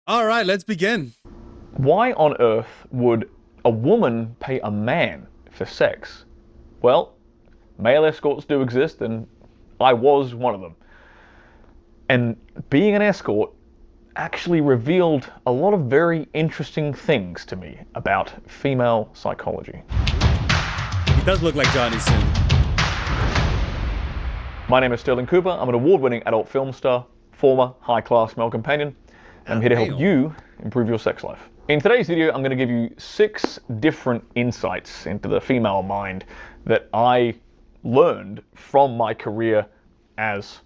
All right, let's begin. Why on earth would a woman pay a man for sex? Well, male escorts do exist, and I was one of them. And being an escort actually revealed a lot of very interesting things to me about female psychology. He does look like Johnny Sin. My name is Sterling Cooper. I'm an award-winning adult film star, former high-class male companion, and I'm here to help Damn. you improve your sex life. In today's video, I'm going to give you 6 different insights into the female mind that I learned from my career as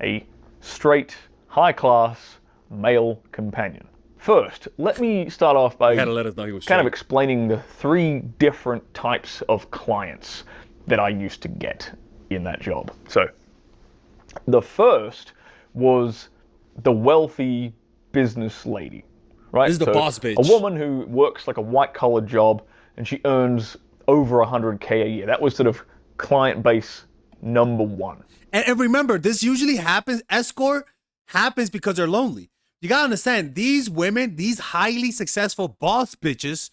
a straight, high-class male companion. First, let me start off He had by to let us know he was kind of straight. explaining the 3 different types of clients that I used to get in that job. So, the first was the wealthy business lady, This right? is the So boss a bitch. woman who works like a white collar job and she earns over 100K a year. That was sort of client base number one. And remember, this usually happens, escort happens because they're lonely. You gotta understand, these women, these highly successful boss bitches,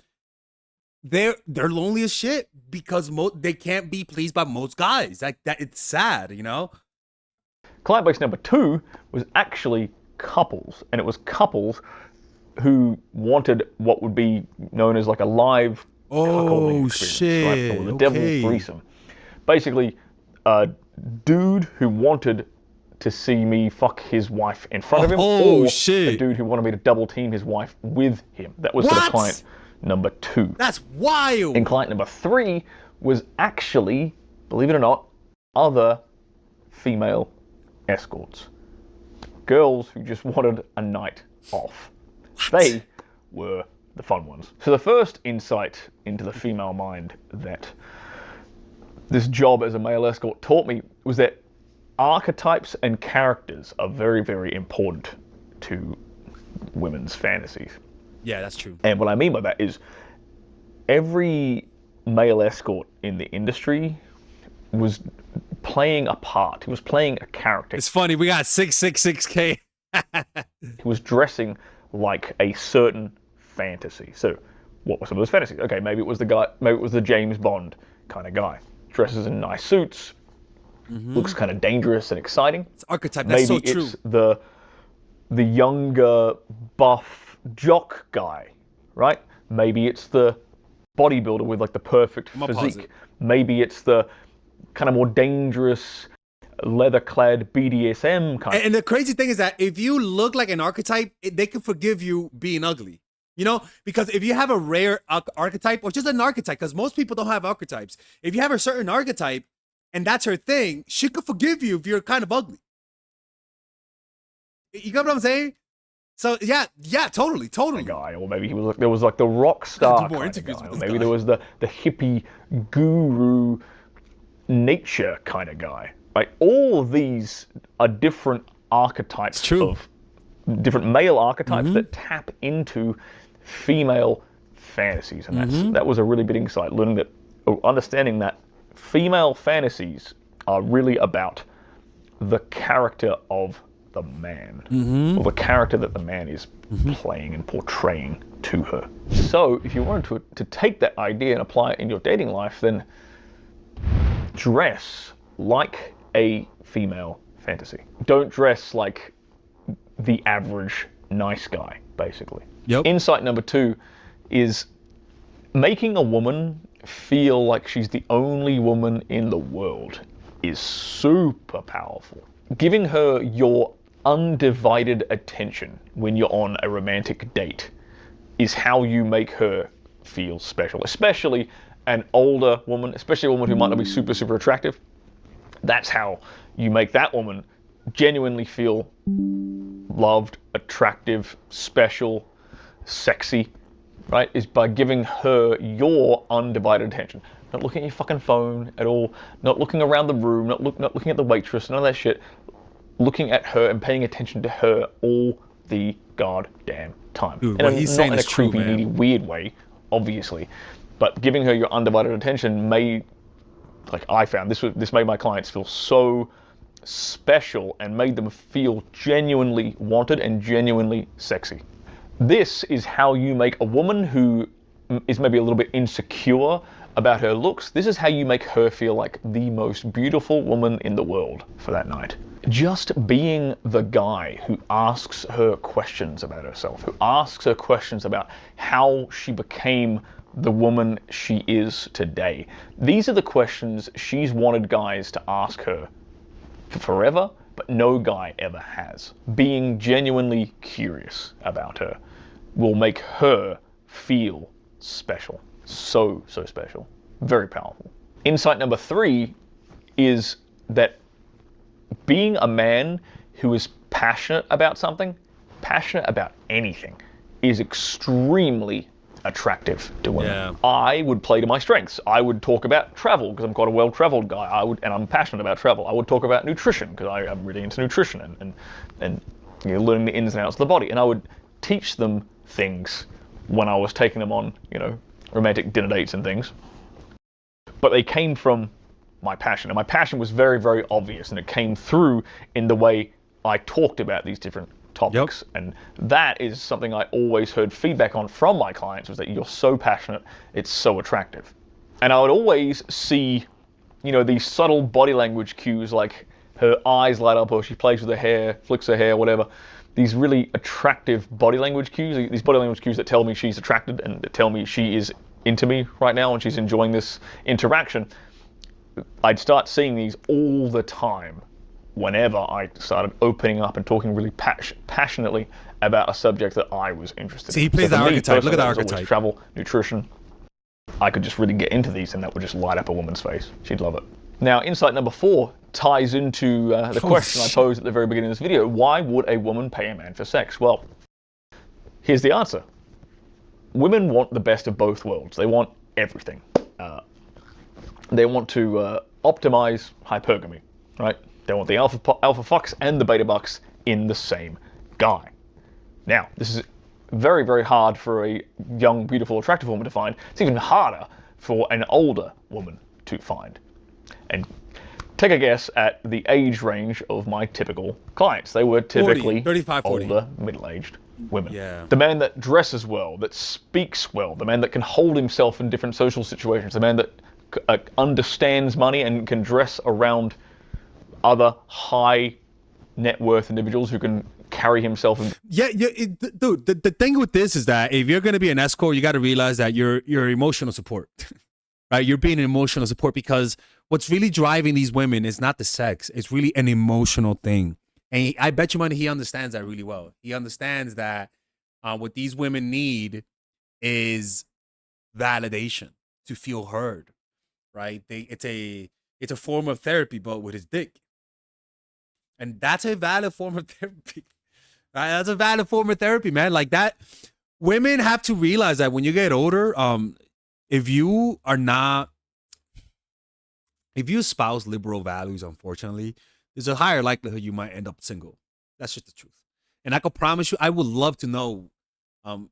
they're lonely as shit because they can't be pleased by most guys. Like that, it's sad, you know? Client base number two was actually couples, and it was couples who wanted what would be known as like a live cuckolding Oh experience, right? shit. Or the devil's Okay. threesome. Basically, a dude who wanted to see me fuck his wife in front of him, Oh or a shit. dude who wanted me to double team his wife with him. That was sort of client What? number two. That's And wild. client number three was actually, believe it or not, other female escorts. Girls who just wanted a night off. They were the fun ones. So the first insight into the female mind that this job as a male escort taught me was that archetypes and characters are very, very important to women's fantasies. Yeah, that's true. And what I mean by that is every male escort in the industry was playing a part. He was playing a character. It's funny, we got 666K. He was dressing like a certain fantasy. So, what were some of those fantasies? Okay, maybe it was the guy, maybe it was the James Bond kind of guy. Dresses in nice suits, looks kind of dangerous and exciting. It's archetype, that's Maybe so true. it's the younger, buff jock guy, right? Maybe it's the bodybuilder with like the perfect I'm gonna pause physique. it. Maybe it's the kind of more dangerous, leather-clad BDSM kind. And the crazy thing is that if you look like an archetype, they can forgive you being ugly. You know, because if you have a rare archetype or just an archetype, because most people don't have archetypes, if you have a certain archetype and that's her thing, she could forgive you if you're kind of ugly. You get what I'm saying? So yeah, totally. Guy, or maybe he was like there was like the rock Gotta star do more kind of interviews guy, with or this maybe guy. there was the hippie guru nature kind of guy. Right? All of these are different archetypes It's true. of different male archetypes that tap into female fantasies, and that was a really big insight. Learning that, or understanding that female fantasies are really about the character of the man, or the character that the man is playing and portraying to her. So, if you wanted to take that idea and apply it in your dating life, then dress like a female fantasy. Don't dress like the average nice guy, basically. Yep. Insight number two is making a woman feel like she's the only woman in the world is super powerful. Giving her your undivided attention when you're on a romantic date is how you make her feel special, especially an older woman, especially a woman who might not be super, super attractive. That's how you make that woman genuinely feel loved, attractive, special, sexy, right? Is by giving her your undivided attention. Not looking at your fucking phone at all, not looking around the room, not looking at the waitress, none of that shit. Looking at her and paying attention to her all the goddamn time. Dude, what And he's not saying in a is true, creepy, needy, man. weird way, obviously. But giving her your undivided attention made, like I found, this made my clients feel so special and made them feel genuinely wanted and genuinely sexy. This is how you make a woman who is maybe a little bit insecure about her looks. This is how you make her feel like the most beautiful woman in the world for that night. Just being the guy who asks her questions about herself, who asks her questions about how she became the woman she is today. These are the questions she's wanted guys to ask her for forever, but no guy ever has. Being genuinely curious about her will make her feel special. So special. Very powerful. Insight number 3 is that being a man who is passionate about something, passionate about anything, is extremely attractive to women. Yeah. I would play to my strengths. I would talk about travel because I'm quite a well-traveled guy. And I'm passionate about travel. I would talk about nutrition because I'm really into nutrition and learning the ins and outs of the body. And I would teach them things when I was taking them on, romantic dinner dates and things. But they came from my passion, and my passion was very, very obvious, and it came through in the way I talked about these different topics. Yep. And that is something I always heard feedback on from my clients, was that you're so passionate, it's so attractive. And I would always see, these subtle body language cues, like her eyes light up, or she plays with her hair, flicks her hair, whatever. These really attractive body language cues, these body language cues that tell me she's attracted and that tell me she is into me right now and she's enjoying this interaction. I'd start seeing these all the time whenever I started opening up and talking really passionately about a subject that I was interested in. See, he plays the archetype. Look at the archetype. Travel, nutrition. I could just really get into these and that would just light up a woman's face. She'd love it. Now, insight number 4 ties into the question I posed at the very beginning of this video. Why would a woman pay a man for sex? Well, here's the answer. Women want the best of both worlds. They want everything. They want to optimize hypergamy, right? They want the alpha fox and the beta bucks in the same guy. Now, this is very, very hard for a young, beautiful, attractive woman to find. It's even harder for an older woman to find. And take a guess at the age range of my typical clients. They were typically 35, 40. Older, middle-aged women. Yeah. The man that dresses well, that speaks well, the man that can hold himself in different social situations, the man that understands money and can dress around other high net worth individuals who can carry himself. Dude, the thing with this is that if you're going to be an escort, you got to realize that you're emotional support, right? You're being an emotional support, because what's really driving these women is not the sex. It's really an emotional thing. And I bet you money he understands that really well. He understands that what these women need is validation, to feel heard, right? It's a form of therapy, but with his dick. And that's a valid form of therapy. Right? That's a valid form of therapy, man. Like that, women have to realize that when you get older, if you espouse liberal values, unfortunately, there's a higher likelihood you might end up single. That's just the truth. And I can promise you, I would love to know.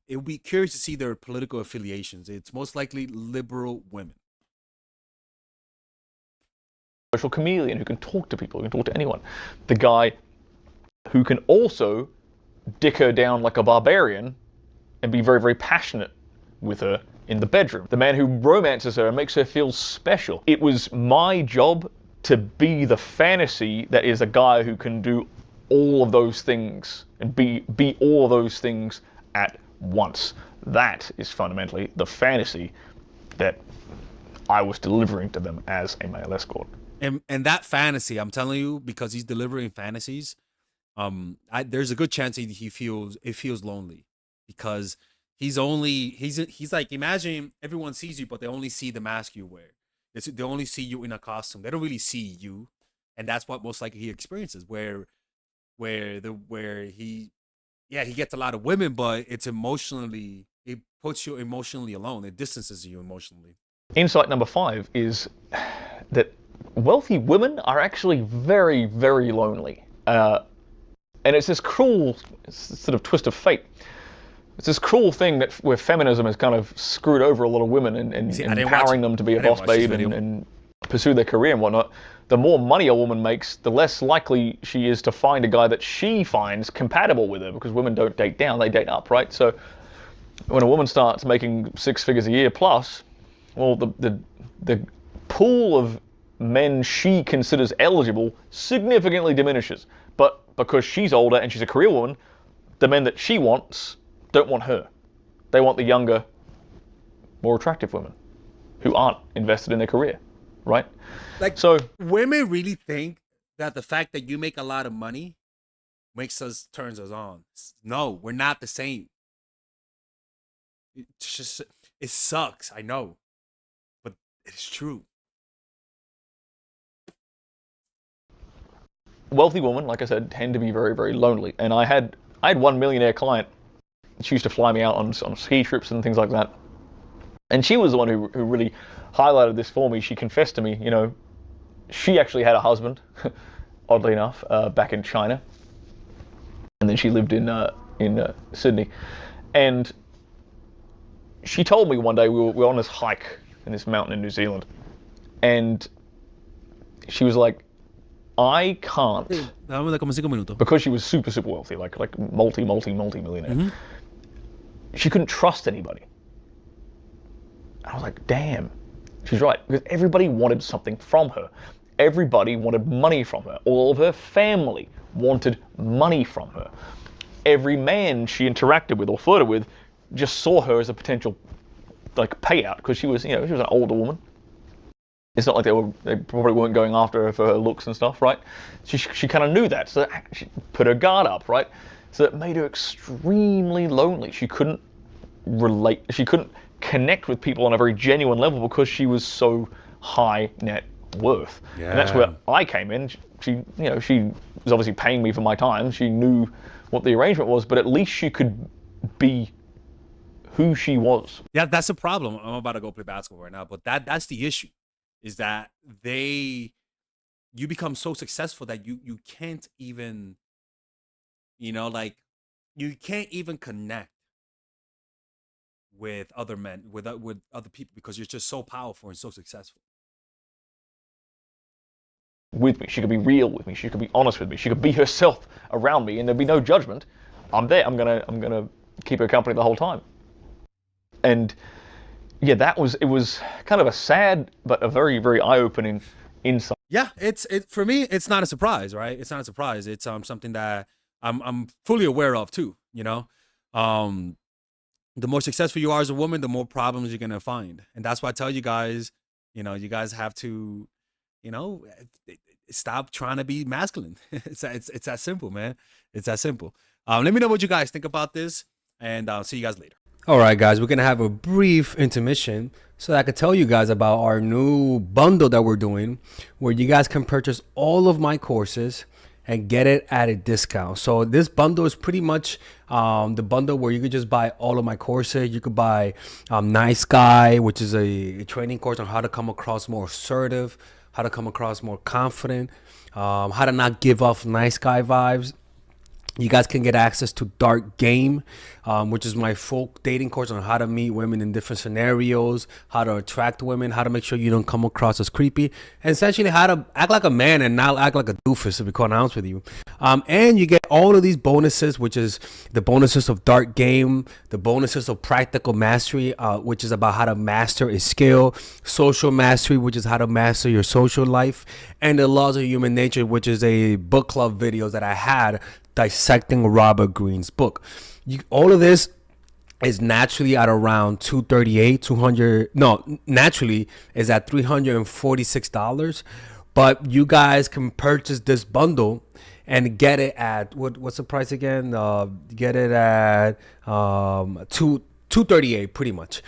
It would be curious to see their political affiliations. It's most likely liberal women. Social chameleon who can talk to people, who can talk to anyone. The guy who can also dick her down like a barbarian and be very, very passionate with her in the bedroom. The man who romances her and makes her feel special. It was my job to be the fantasy that is a guy who can do all of those things and be all of those things at once. That is fundamentally the fantasy that I was delivering to them as a male escort. And that fantasy, I'm telling you, because he's delivering fantasies, there's a good chance he feels lonely, because he's like, imagine everyone sees you, but they only see the mask you wear. They only see you in a costume. They don't really see you, and that's what most likely he experiences. Where he gets a lot of women, but it puts you emotionally alone. It distances you emotionally. Insight number 5 is that wealthy women are actually very, very lonely. And it's this cruel sort of twist of fate. It's this cruel thing where feminism has kind of screwed over a lot of women and empowering them to be a boss babe and pursue their career and whatnot. the more money a woman makes, the less likely she is to find a guy that she finds compatible with her, because women don't date down, they date up, right? So when a woman starts making 6 figures a year plus, well, the pool of men she considers eligible significantly diminishes. But because she's older and she's a career woman, the men that she wants don't want her. They want the younger, more attractive women who aren't invested in their career, right? Like, so women really think that the fact that you make a lot of money turns us on. No, we're not the same. It sucks, I know, but it's true. Wealthy women, like I said, tend to be very, very lonely. And I had one millionaire client. She used to fly me out on ski trips and things like that. And she was the one who really highlighted this for me. She confessed to me, she actually had a husband, oddly enough, back in China. And then she lived in Sydney. And she told me one day we were on this hike in this mountain in New Zealand. And she was like, I can't, because she was super, super wealthy, like multi-millionaire. Mm-hmm. She couldn't trust anybody. I was like, damn, she's right. Because everybody wanted something from her. Everybody wanted money from her. All of her family wanted money from her. Every man she interacted with or flirted with just saw her as a potential payout, because she was an older woman. It's not like they probably weren't going after her for her looks and stuff, right? She kind of knew that, so she put her guard up, right? So it made her extremely lonely. She couldn't relate. She couldn't connect with people on a very genuine level because she was so high net worth. Yeah. And that's where I came in. She was obviously paying me for my time. She knew what the arrangement was, but at least she could be who she was. Yeah, that's the problem. I'm about to go play basketball right now, but that's the issue, is that you become so successful that you can't even, you can't even connect with other men, with other people, because you're just so powerful and so successful. With me, she could be real with me. She could be honest with me. She could be herself around me, and there'd be no judgment. I'm there. I'm gonna keep her company the whole time. And yeah, it was kind of a sad but a very, very eye-opening insight. Yeah, for me, it's not a surprise, right? It's not a surprise. It's something that I'm fully aware of too. The more successful you are as a woman, the more problems you're gonna find, and that's why I tell you guys, you guys have to, stop trying to be masculine. It's that simple, man. It's that simple. Let me know what you guys think about this, and I'll see you guys later. All right, guys, we're going to have a brief intermission so that I could tell you guys about our new bundle that we're doing, where you guys can purchase all of my courses and get it at a discount. So this bundle is pretty much the bundle where you could just buy all of my courses. You could buy Nice Guy, which is a training course on how to come across more assertive, how to come across more confident, how to not give off nice guy vibes. You guys can get access to Dark Game, which is my full dating course on how to meet women in different scenarios, how to attract women, how to make sure you don't come across as creepy, and essentially how to act like a man and not act like a doofus, to be quite honest with you. And you get all of these bonuses, which is the bonuses of Dark Game, the bonuses of Practical Mastery, which is about how to master a skill, Social Mastery, which is how to master your social life, and the Laws of Human Nature, which is a book club videos that I had dissecting Robert Greene's book. All of this is naturally at around naturally is at $346, but you guys can purchase this bundle and get it at what's the price again? Get it at $238 pretty much.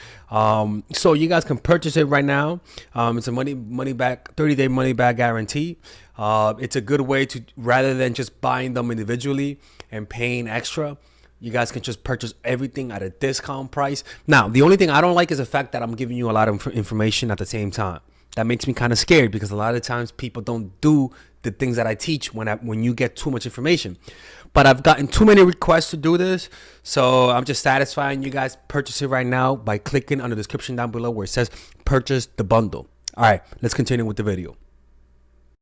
So you guys can purchase it right now. It's a money back 30-day money back guarantee. It's a good way to, rather than just buying them individually and paying extra, you guys can just purchase everything at a discount price. Now, the only thing I don't like is the fact that I'm giving you a lot of information at the same time. That makes me kind of scared, because a lot of times people don't do the things that I teach when you get too much information. But I've gotten too many requests to do this, so I'm just satisfying you guys. Purchase it right now by clicking on the description down below where it says purchase the bundle. All right, let's continue with the video.